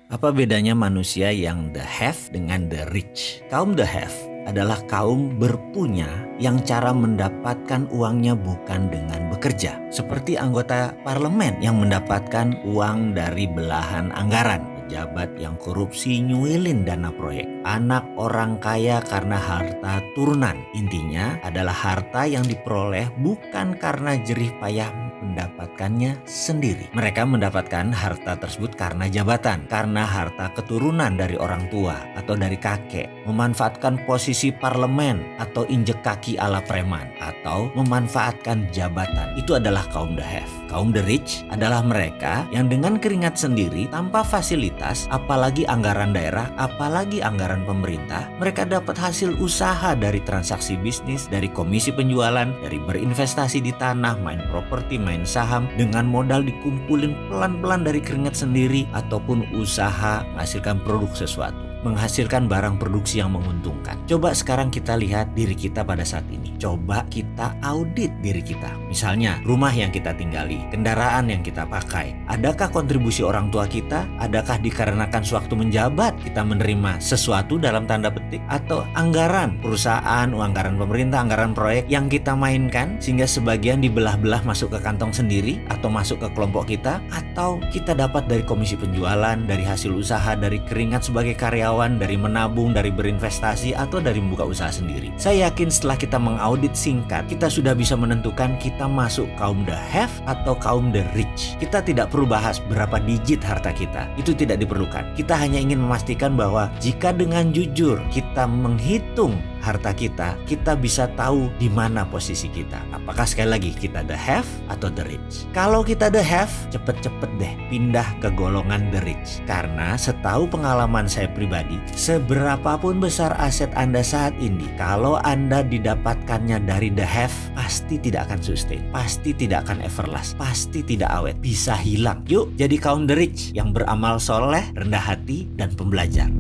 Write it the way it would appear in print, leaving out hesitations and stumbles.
Apa bedanya manusia yang the have dengan the rich? Kaum the have adalah kaum berpunya yang cara mendapatkan uangnya bukan dengan bekerja. Seperti anggota parlemen yang mendapatkan uang dari belahan anggaran. Pejabat yang korupsi nyuilin dana proyek. Anak orang kaya karena harta turunan. Intinya adalah harta yang diperoleh bukan karena jerih payah mendapatkannya sendiri. Mereka mendapatkan harta tersebut karena jabatan, karena harta keturunan dari orang tua atau dari kakek, memanfaatkan posisi parlemen atau injek kaki ala preman, atau memanfaatkan jabatan. Itu adalah kaum the have. Kaum the rich adalah mereka yang dengan keringat sendiri tanpa fasilitas, apalagi anggaran daerah, apalagi anggaran pemerintah, mereka dapat hasil usaha dari transaksi bisnis, dari komisi penjualan, dari berinvestasi di tanah, main properti, main saham, dengan modal dikumpulin pelan-pelan dari keringat sendiri, ataupun usaha menghasilkan produk sesuatu, menghasilkan barang produksi yang menguntungkan. Coba sekarang kita lihat diri kita pada saat ini. Coba kita audit diri kita. Misalnya, rumah yang kita tinggali, kendaraan yang kita pakai. Adakah kontribusi orang tua kita? Adakah dikarenakan sewaktu menjabat kita menerima sesuatu dalam tanda petik? Atau anggaran perusahaan, anggaran pemerintah, anggaran proyek yang kita mainkan sehingga sebagian dibelah-belah masuk ke kantong sendiri atau masuk ke kelompok kita? Atau kita dapat dari komisi penjualan, dari hasil usaha, dari keringat sebagai karyawan, dari menabung, dari berinvestasi, atau dari membuka usaha sendiri. Saya yakin setelah kita mengaudit singkat, kita sudah bisa menentukan kita masuk kaum the have atau kaum the rich. Kita tidak perlu bahas berapa digit harta kita, itu tidak diperlukan. Kita hanya ingin memastikan bahwa jika dengan jujur kita menghitung harta kita bisa tahu di mana posisi kita. Apakah sekali lagi kita the have atau the rich? Kalau kita the have, cepet-cepet deh pindah ke golongan the rich. Karena setahu pengalaman saya pribadi, seberapapun besar aset Anda saat ini, kalau Anda didapatkannya dari the have, pasti tidak akan sustain, pasti tidak akan everlast, pasti tidak awet, bisa hilang. Yuk jadi kaum the rich yang beramal soleh, rendah hati, dan pembelajar.